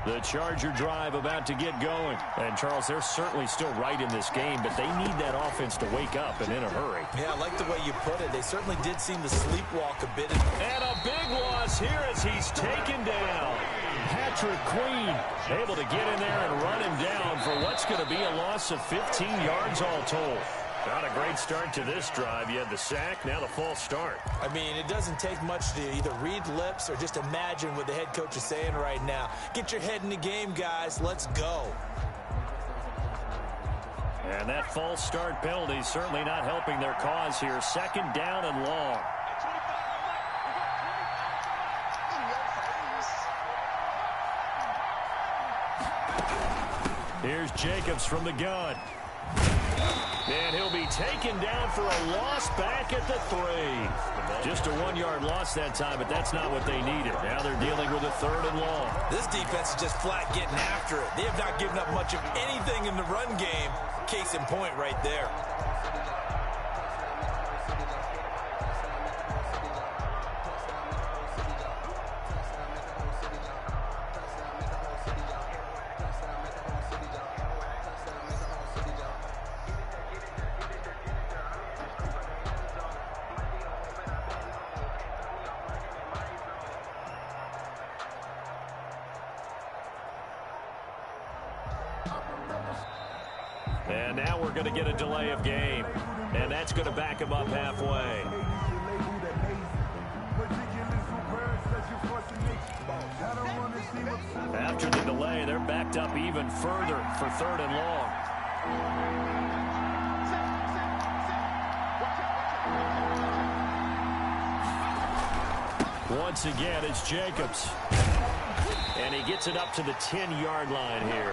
The Charger drive about to get going. And, Charles, they're certainly still right in this game, but they need that offense to wake up and in a hurry. Yeah, I like the way you put it. They certainly did seem to sleepwalk a bit. And a big loss here as he's taken down. Patrick Queen able to get in there and run him down for what's going to be a loss of 15 yards all told. Not a great start to this drive. You had the sack, now the false start. I mean, it doesn't take much to either read lips or just imagine what the head coach is saying right now. Get your head in the game, guys. Let's go. And that false start penalty certainly not helping their cause here. Second down and long. Here's Jacobs from the gun. And he'll be taken down for a loss back at the 3. Just a 1-yard loss that time, but that's not what they needed. Now they're dealing with a 3rd and long. This defense is just flat getting after it. They have not given up much of anything in the run game. Case in point right there. And now we're going to get a delay of game. And that's going to back him up halfway. After the delay, they're backed up even further for 3rd and long. Once again, it's Jacobs. And he gets it up to the 10-yard line here.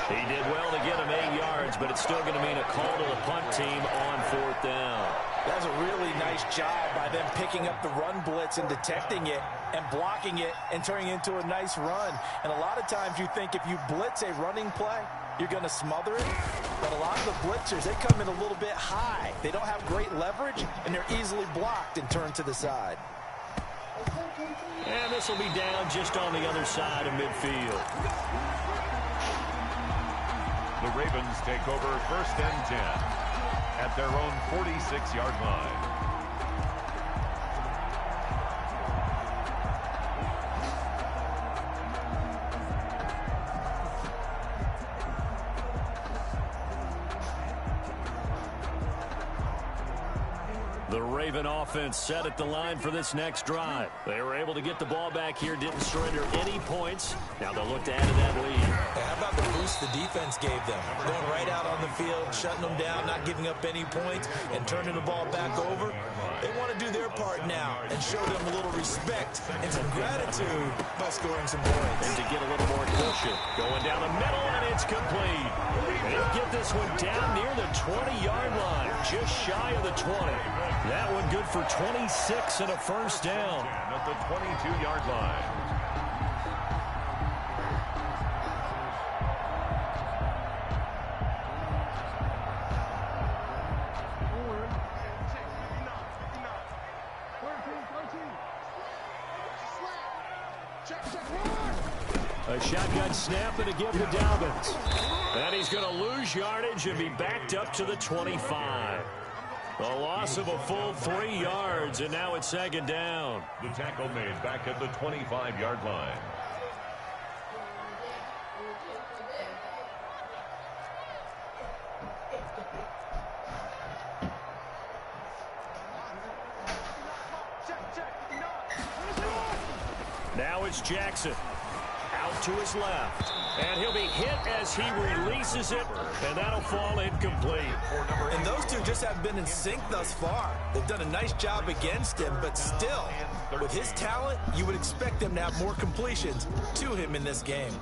He did well to get him 8 yards, but it's still going to mean a call to the punt team on 4th down. That was a really nice job by them picking up the run blitz and detecting it and blocking it and turning it into a nice run. And a lot of times you think if you blitz a running play, you're going to smother it. But a lot of the blitzers, they come in a little bit high. They don't have great leverage, and they're easily blocked and turned to the side. And this will be down just on the other side of midfield. The Ravens take over 1st and 10 at their own 46-yard line. The Raven offense set at the line for this next drive. They were able to get the ball back here, didn't surrender any points. Now they'll look to add to that lead. How about the boost the defense gave them? Going right out on the field, shutting them down, not giving up any points, and turning the ball back over. They want to do their part now and show them a little respect and some gratitude by scoring some points. And to get a little more cushion. Going down the middle, and it's complete. They'll get this one down near the 20-yard line, just shy of the 20. That one good for 26 and a 1st down. At the 22-yard line. A shotgun snap and a give to Dobbins. And he's going to lose yardage and be backed up to the 25. A loss of a full 3 yards, and now it's 2nd down. The tackle made back at the 25-yard line. Now it's Jackson. Out to his left. And he'll be hit as he releases it, and that'll fall incomplete. And those two just have been in sync thus far. They've done a nice job against him, but still, with his talent, you would expect them to have more completions to him in this game.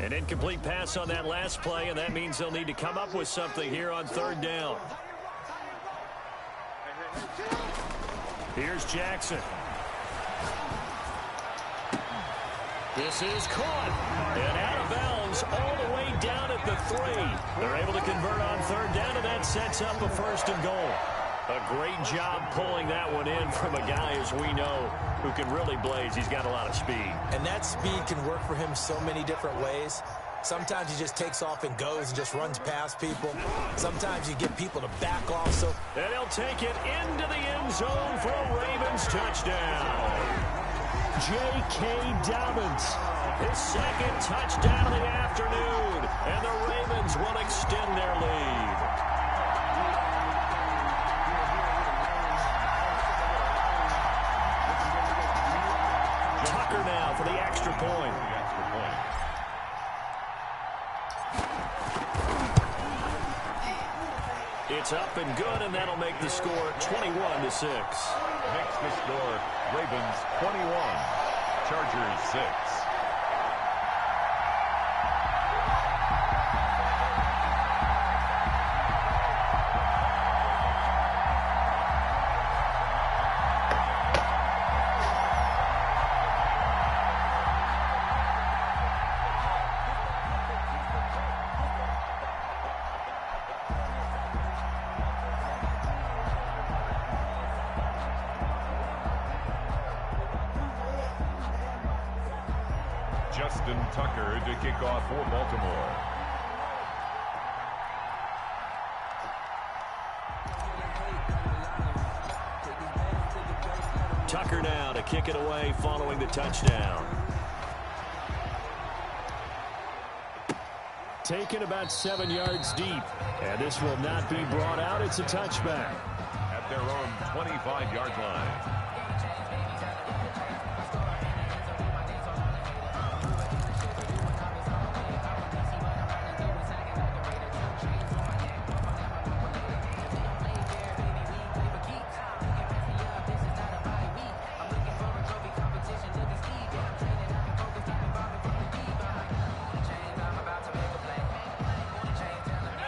An incomplete pass on that last play, and that means they'll need to come up with something here on 3rd down. Here's Jackson. This is caught and out of bounds Ravens all the way down at the 3. They're able to convert on third down, and that sets up a 1st and goal. A great job pulling that one in from a guy, as we know, who can really blaze. He's got a lot of speed. And that speed can work for him so many different ways. Sometimes he just takes off and goes and just runs past people. Sometimes you get people to back off. And he'll take it into the end zone for a Ravens touchdown. KID-JT07's, his 2nd touchdown of the afternoon. And the Ravens will extend their lead. Tucker now for the extra point. It's up and good, and that'll make the score 21-6. Makes the score Ravens 21, Chargers 6. Justin Tucker to kick off for Baltimore. Tucker now to kick it away following the touchdown. Taken about 7 yards deep. And this will not be brought out. It's a touchback. At their own 25-yard line.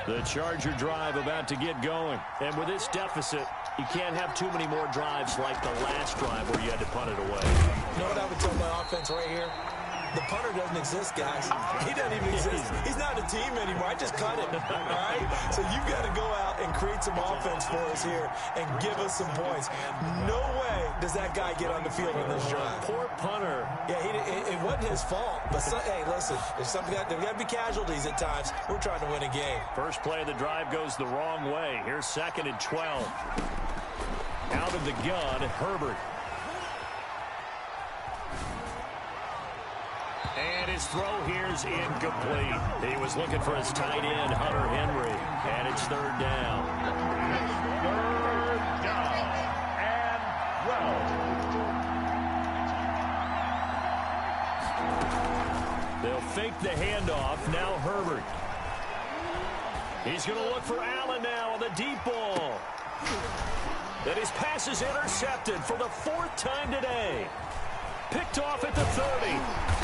The Charger drive about to get going. And with this deficit, you can't have too many more drives like the last drive where you had to punt it away. You know what I would tell my offense right here? The punter doesn't exist, guys. He doesn't even exist. He's not a team anymore. I just cut him, all right? So you've got to go out and create some offense for us here and give us some points. No way does that guy get on the field in this drive. Poor punter. Yeah, it wasn't his fault. But, hey, listen, there's got to be casualties at times. We're trying to win a game. First play of the drive goes the wrong way. Here's 2nd and 12. Out of the gun, Herbert. And his throw here's incomplete. He was looking for his tight end, Hunter Henry. And it's 3rd down. Third down and 12. They'll fake the handoff. Now Herbert. He's going to look for Allen now on the deep ball. And his pass is intercepted for the 4th time today. Picked off at the 30.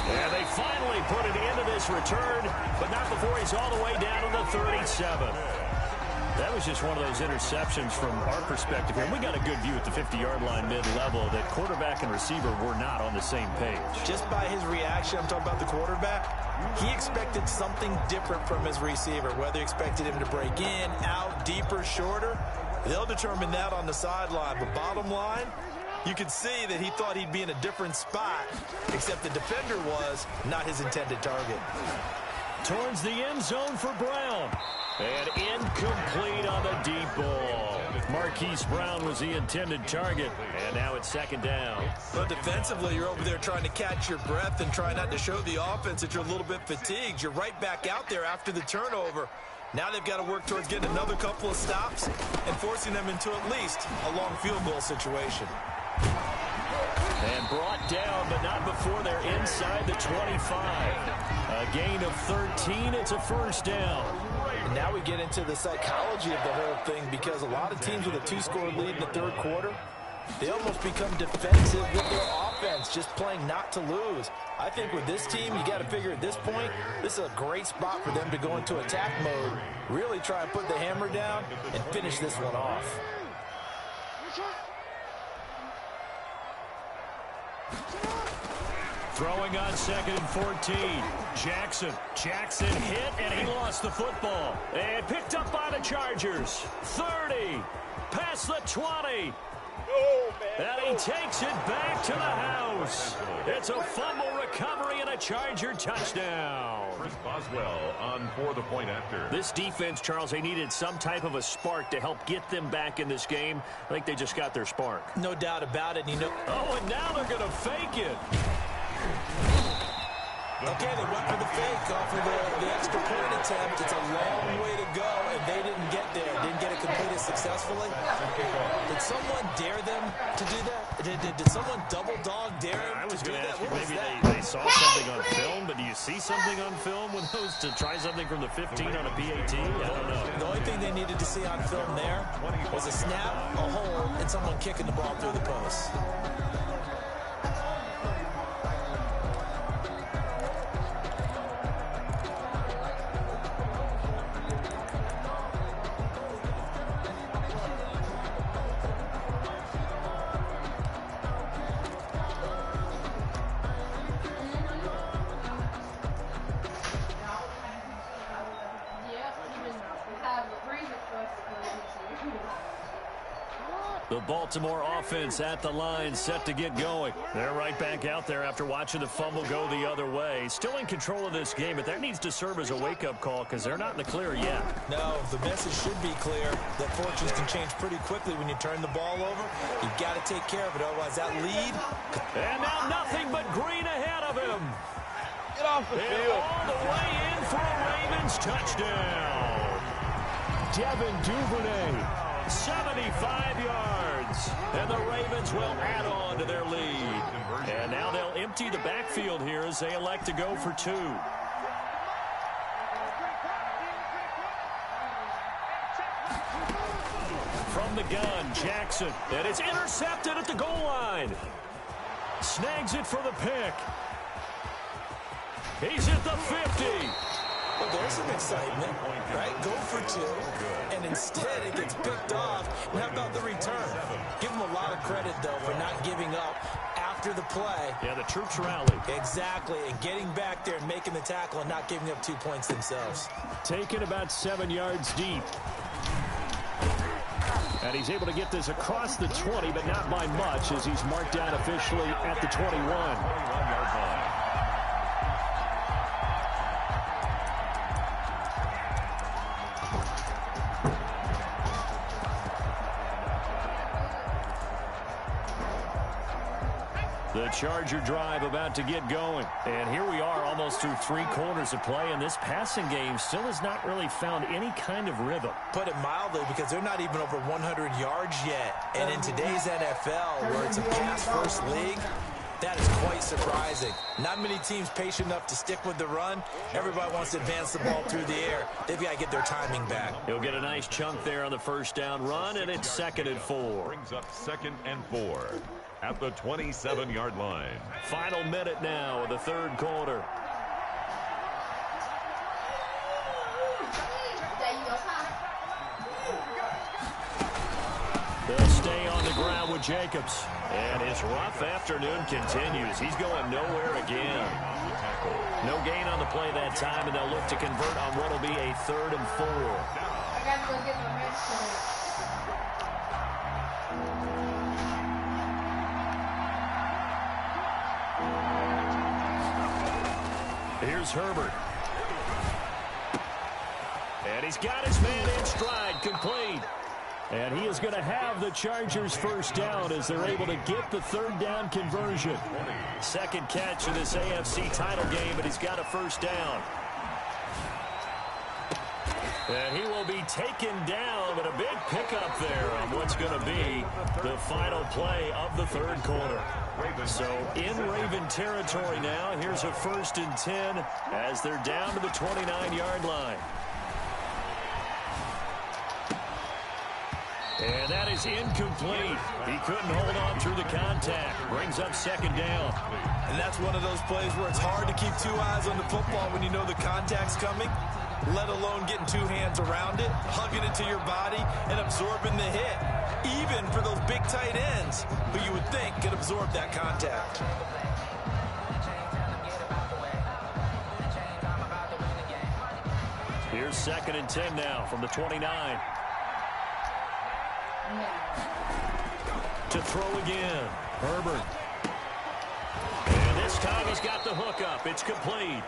And they finally put it into this return, but not before he's all the way down to the 37. That was just one of those interceptions from our perspective here. We got a good view at the 50-yard line mid-level that quarterback and receiver were not on the same page. Just by his reaction, I'm talking about the quarterback, he expected something different from his receiver, whether he expected him to break in, out, deeper, shorter. They'll determine that on the sideline. But bottom line, you could see that he thought he'd be in a different spot, except the defender was not his intended target. Towards the end zone for Brown. And incomplete on the deep ball. Marquise Brown was the intended target. And now it's 2nd down. But defensively, you're over there trying to catch your breath and try not to show the offense that you're a little bit fatigued. You're right back out there after the turnover. Now they've got to work towards getting another couple of stops and forcing them into at least a long field goal situation. And brought down, but not before they're inside the 25. A gain of 13. It's a 1st down. And now we get into the psychology of the whole thing, because a lot of teams with a 2-score lead in the 3rd quarter, they almost become defensive with their offense, just playing not to lose. I think with this team, you got to figure at this point, this is a great spot for them to go into attack mode, really try and put the hammer down and finish this one off. Throwing on 2nd and 14. Jackson hit, and he lost the football. And picked up by the Chargers. 30. Past the 20. And he takes it back to the house. It's a fumble recovery and a Charger touchdown. Chris Boswell on for the point after. This defense, Charles, they needed some type of a spark to help get them back in this game. I think they just got their spark. No doubt about it. Oh, and now they're going to fake it. Okay, they went for the fake off of the extra point attempt. It's a long way to go, and they didn't get there. Didn't get it completed successfully. Did someone dare them to do that? Did someone double dog dare them to do that? What was that? Maybe they saw something on film, but do you see something on film with those to try something from the 15 on a PAT? I don't know. The only thing they needed to see on film there was a snap, a hole, and someone kicking the ball through the post. The Baltimore offense at the line, set to get going. They're right back out there after watching the fumble go the other way. Still in control of this game, but that needs to serve as a wake-up call because they're not in the clear yet. No, the message should be clear that fortunes can change pretty quickly when you turn the ball over. You've got to take care of it, otherwise that lead. And now nothing but green ahead of him. Get off the field. All the way in for a Ravens touchdown. Devin Duvernay. 75 yards, and the Ravens will add on to their lead. And now they'll empty the backfield here as they elect to go for 2. From the gun, Jackson, and it's intercepted at the goal line. Snags it for the pick. He's at the 50. Well, there's some excitement, right? Go for 2, and instead it gets picked off. And how about the return? Give them a lot of credit, though, for not giving up after the play. Yeah, the troops rallied. Exactly, and getting back there and making the tackle and not giving up 2 points themselves. Taken about 7 yards deep. And he's able to get this across the 20, but not by much, as he's marked down officially at the 21. 21-yard line. The Charger drive about to get going. And here we are almost through 3 quarters of play, and this passing game still has not really found any kind of rhythm. Put it mildly, because they're not even over 100 yards yet. And in today's NFL, where it's a pass-first league, that is quite surprising. Not many teams patient enough to stick with the run. Everybody wants to advance the ball through the air. They've got to get their timing back. He'll get a nice chunk there on the first down run, and it's 2nd and 4. Brings up 2nd and 4 at the 27-yard line. Final minute now of the 3rd quarter. They'll stay on the ground with Jacobs. And his rough afternoon continues. He's going nowhere again. No gain on the play that time, and they'll look to convert on what will be a 3rd and 4. I got to go get my red shirt. Here's Herbert. And he's got his man in stride, complete. And he is going to have the Chargers first down as they're able to get the 3rd down conversion. 2nd catch in this AFC title game, but he's got a first down. And he will be taken down, but a big pickup there on what's going to be the final play of the 3rd quarter. So in Raven territory now, here's a 1st and 10 as they're down to the 29-yard line. And that is incomplete. He couldn't hold on through the contact. Brings up 2nd down. And that's one of those plays where it's hard to keep 2 eyes on the football when you know the contact's coming, let alone getting 2 hands around it, hugging it to your body, and absorbing the hit. Even for those big tight ends, who you would think could absorb that contact. 2nd and 10 now from the 29. To throw again. Herbert. And this time he's got the hook up. It's complete.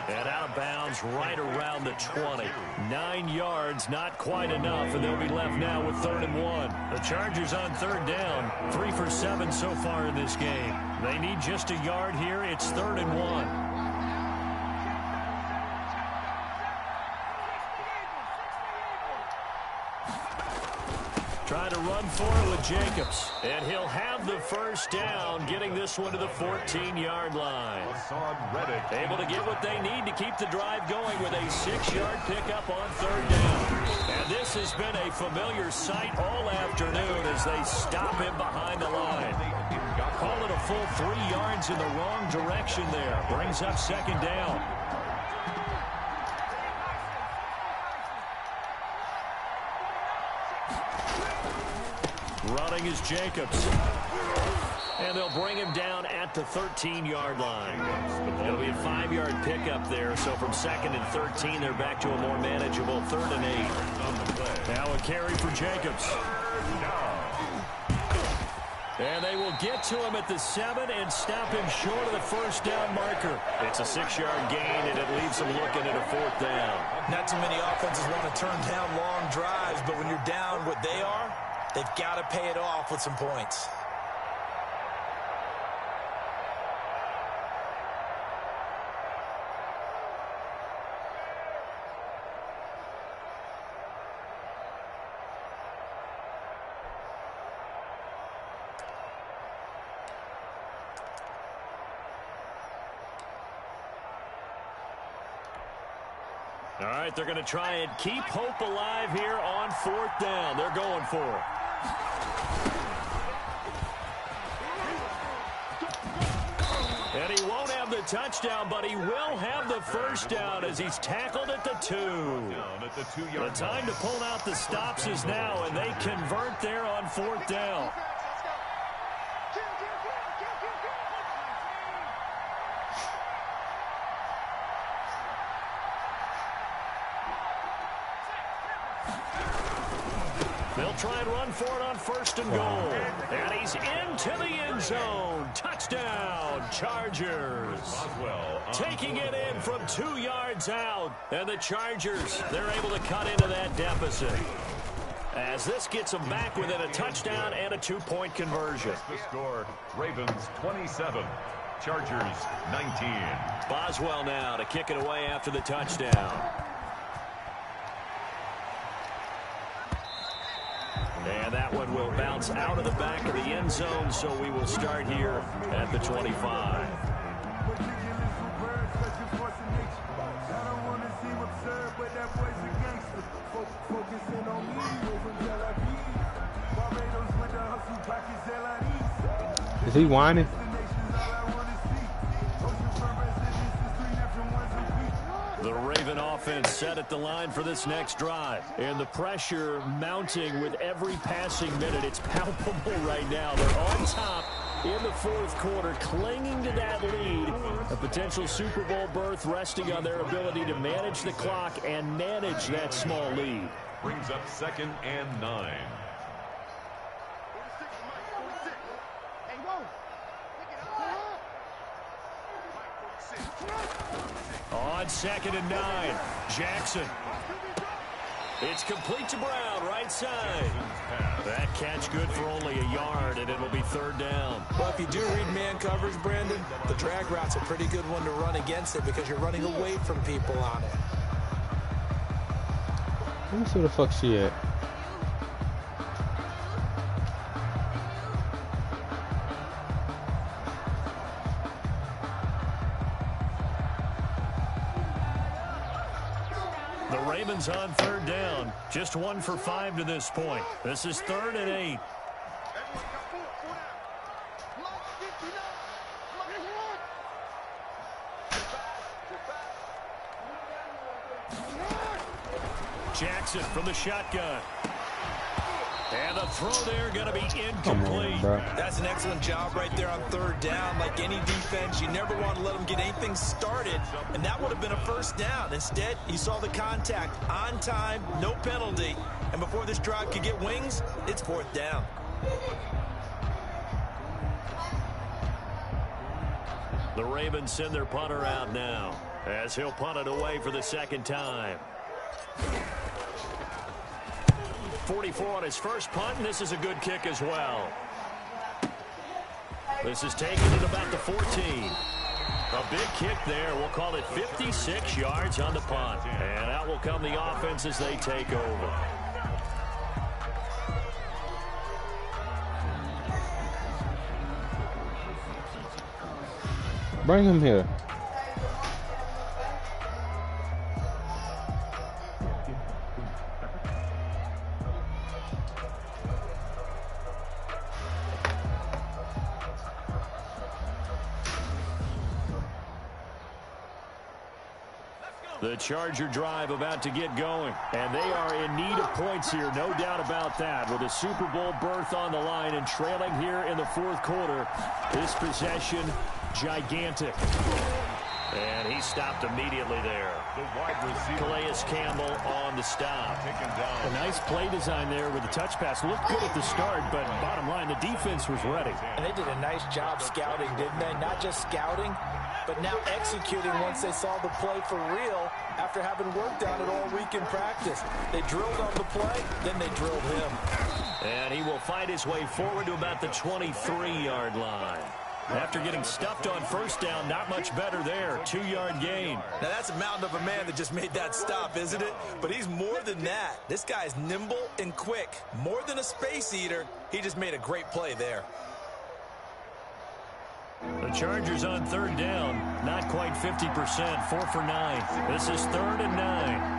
And out of bounds right around the 20. 9 yards, not quite enough, and they'll be left now with 3rd and 1. The Chargers on 3rd down. 3 for 7 so far in this game. They need just a yard here. It's 3rd and 1. Trying to run for it with Jacobs. And he'll have the first down, getting this one to the 14-yard line. Able to get what they need to keep the drive going with a 6-yard pickup on 3rd down. And this has been a familiar sight all afternoon as they stop him behind the line. Call it a full 3 yards in the wrong direction there. Brings up 2nd down. Running is Jacobs. And they'll bring him down at the 13-yard line. It'll be a 5-yard pickup there. So from 2nd and 13, they're back to a more manageable 3rd and 8. Now a carry for Jacobs. And they will get to him at the 7 and stop him short of the first down marker. It's a 6-yard gain, and it leaves them looking at a 4th down. Not too many offenses want to turn down long drives, but when you're down what they are, they've got to pay it off with some points. All right, they're going to try and keep hope alive here on 4th down. They're going for it. And he won't have the touchdown, but he will have the first down as he's tackled at the 2. The time to pull out the stops is now, and they convert there on 4th down. They'll try and run for it on 1st and goal. And he's into the end zone. Touchdown, Chargers. Taking it in from 2 yards out. And the Chargers, they're able to cut into that deficit. As this gets them back within a touchdown and a 2-point conversion. The score, Ravens 27, Chargers 19. Boswell now to kick it away after the touchdown. And that one will bounce out of the back of the end zone, so we will start here at the 25. Is he whining? The Raven offense set at the line for this next drive. And the pressure mounting with every passing minute. It's palpable right now. They're on top in the 4th quarter, clinging to that lead. A potential Super Bowl berth resting on their ability to manage the clock and manage that small lead. Brings up 2nd and 9. On 2nd and 9, Jackson. It's complete to Brown, right side. That catch good for only a yard, and it'll be 3rd down. Well, if you do read man coverage, Brandon, the drag route's a pretty good one to run against it because you're running away from people on it. Let me see where the fuck she at. The Ravens on 3rd down. Just 1 for 5 to this point. This is 3rd and 8. Jackson from the shotgun. And the throw there going to be incomplete. Come on, bro. That's an excellent job right there on third down. Like any defense, you never want to let them get anything started, and that would have been a first down. Instead, you saw the contact on time, no penalty, and before this drive could get wings, it's fourth down. The Ravens send their punter out now as he'll punt it away for the second time. 44 on his first punt, and this is a good kick as well. This is taken at about the 14. A big kick there. We'll call it 56 yards on the punt. And out will come the offense as they take over. Bring him here. The Charger drive about to get going. And they are in need of points here, no doubt about that. With a Super Bowl berth on the line and trailing here in the fourth quarter. This possession, gigantic. And he stopped immediately there. The wide receiver. Calais Campbell on the stop. A nice play design there with the touch pass. Looked good at the start, but bottom line, the defense was ready. And they did a nice job scouting, didn't they? Not just scouting, but now executing once they saw the play for real after having worked on it all week in practice. They drilled on the play, then they drilled him. And he will fight his way forward to about the 23-yard line. After getting stuffed on first down, not much better there. 2-yard gain. Now, that's a mountain of a man that just made that stop, isn't it? But he's more than that. This guy's nimble and quick. More than a space eater, he just made a great play there. The Chargers on third down, not quite 50%, 4 for 9. This is 3rd and 9.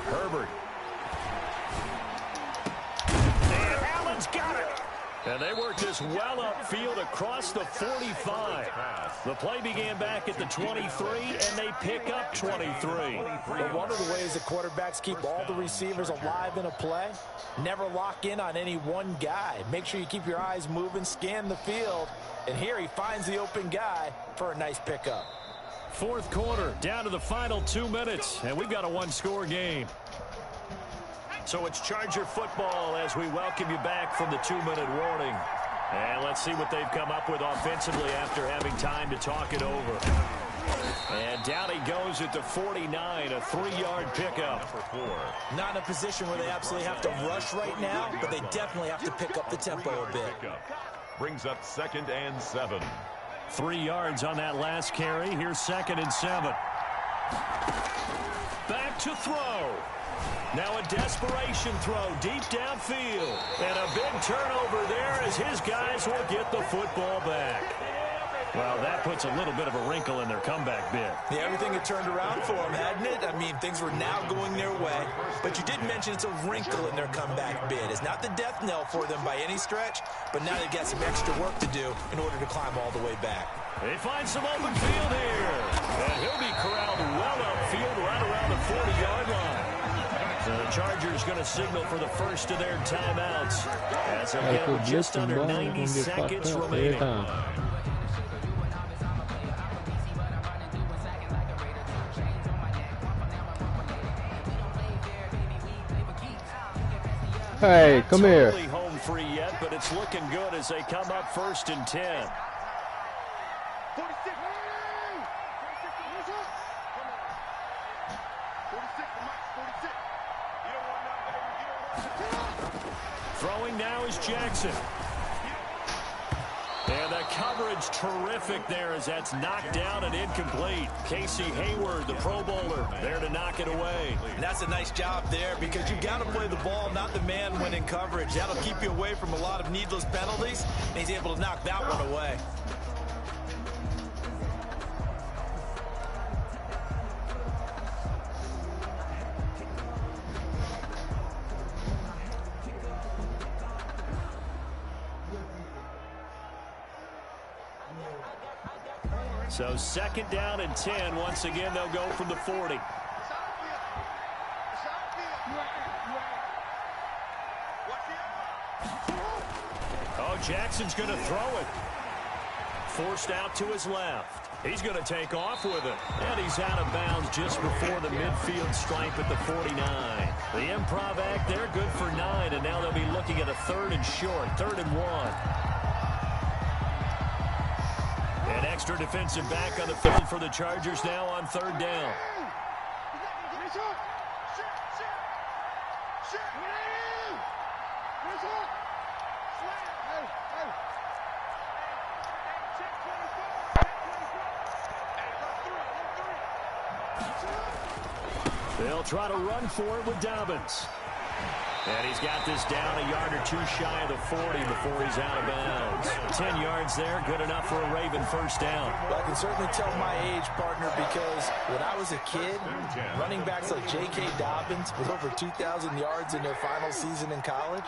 Herbert. And Allen's got it. And they worked this well upfield across the 45. The play began back at the 23, and they pick up 23. But one of the ways that quarterbacks keep all the receivers alive in a play, never lock in on any one guy. Make sure you keep your eyes moving, scan the field, and here he finds the open guy for a nice pickup. Fourth quarter, down to the final 2 minutes, and we've got a one-score game. So it's Charger football as we welcome you back from the 2-minute warning. And let's see what they've come up with offensively after having time to talk it over. And down he goes at the 49, a 3-yard pickup. Not in a position where they absolutely have to rush right now, but they definitely have to pick up the tempo a bit. Brings up 2nd and 7. 3 yards on that last carry. Here's 2nd and 7. Back to throw. Now a desperation throw deep downfield. And a big turnover there as his guys will get the football back. Well, that puts a little bit of a wrinkle in their comeback bid. Yeah, everything had turned around for them, hadn't it? I mean, things were now going their way. But you did mention it's a wrinkle in their comeback bid. It's not the death knell for them by any stretch, but now they've got some extra work to do in order to climb all the way back. They find some open field here. And he'll be corralled well upfield right around the 40-yard line. So the Chargers going to signal for the first of their timeouts as they'll get with just under 90 seconds remaining. Hey, come here. Totally home free yet, but it's looking good as they come up 1st and 10. Throwing now is Jackson. And the coverage terrific there as that's knocked down and incomplete. Casey Hayward, the Pro Bowler, there to knock it away. And that's a nice job there because you've got to play the ball, not the man when in coverage. That'll keep you away from a lot of needless penalties, and he's able to knock that one away. So 2nd down and 10. Once again, they'll go from the 40. Oh, Jackson's going to throw it. Forced out to his left. He's going to take off with it. And he's out of bounds just before the midfield stripe at the 49. The improv act there, good for 9. And now they'll be looking at a 3rd and short, 3rd and 1. An extra defensive back on the field for the Chargers now on 3rd down. They'll try to run for it with Dobbins. And he's got this down a yard or 2 shy of the 40 before he's out of bounds. 10 yards there, good enough for a Raven 1st down. Well, I can certainly tell my age, partner, because when I was a kid, running backs like J.K. Dobbins with over 2,000 yards in their final season in college,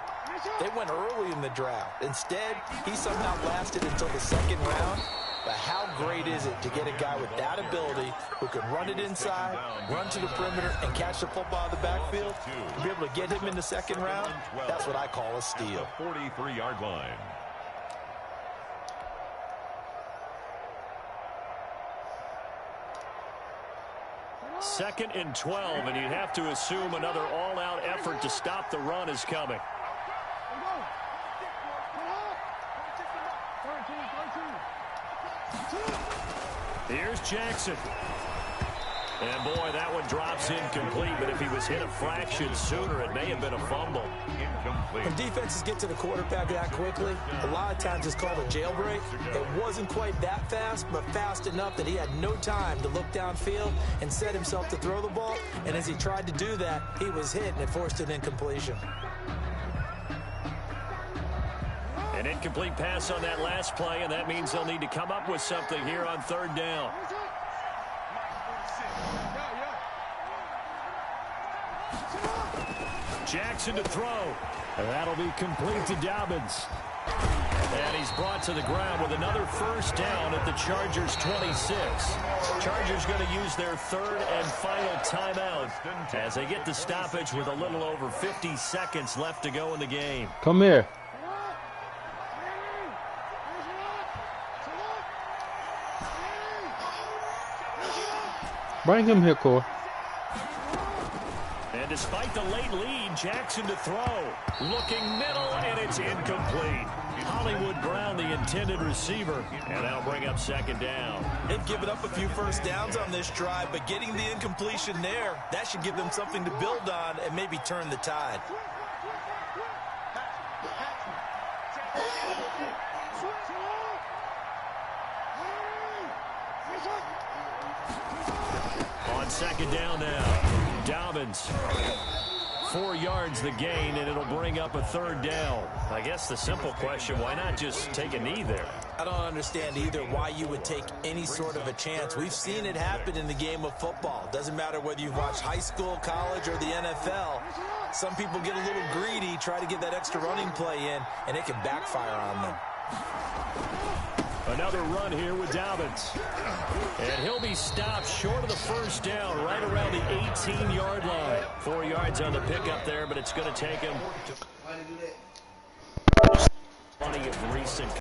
they went early in the draft. Instead, he somehow lasted until the 2nd round. But how great is it to get a guy with that ability who can run it inside, run to the perimeter, and catch the football in the backfield? To be able to get him in the 2nd round, that's what I call a steal. 43-yard line. Second and 12, and you'd have to assume another all-out effort to stop the run is coming. Here's Jackson. And, boy, that one drops incomplete, but if he was hit a fraction sooner, it may have been a fumble. Incomplete. When defenses get to the quarterback that quickly, a lot of times it's called a jailbreak. It wasn't quite that fast, but fast enough that he had no time to look downfield and set himself to throw the ball. And as he tried to do that, he was hit, and it forced an incompletion. An incomplete pass on that last play, and that means they'll need to come up with something here on 3rd down. Jackson to throw. And that'll be complete to Dobbins. And he's brought to the ground with another 1st down at the Chargers' 26. Chargers going to use their 3rd and final timeout as they get the stoppage with a little over 50 seconds left to go in the game. Come here. Bring him here, Cole. And despite the late lead, Jackson to throw. Looking middle, and it's incomplete. Hollywood Brown, the intended receiver. And that'll bring up 2nd down. They've given up a few 1st downs on this drive, but getting the incompletion there, that should give them something to build on and maybe turn the tide. On 2nd down now, Dobbins. 4 yards the gain, and it'll bring up a 3rd down. I guess the simple question, why not just take a knee there? I don't understand either why you would take any sort of a chance. We've seen it happen in the game of football. Doesn't matter whether you've watched high school, college, or the NFL. Some people get a little greedy, try to get that extra running play in, and it can backfire on them. Another run here with Dobbins. And he'll be stopped short of the 1st down, right around the 18-yard line. 4 yards on the pickup there, but it's going to take him plenty of recent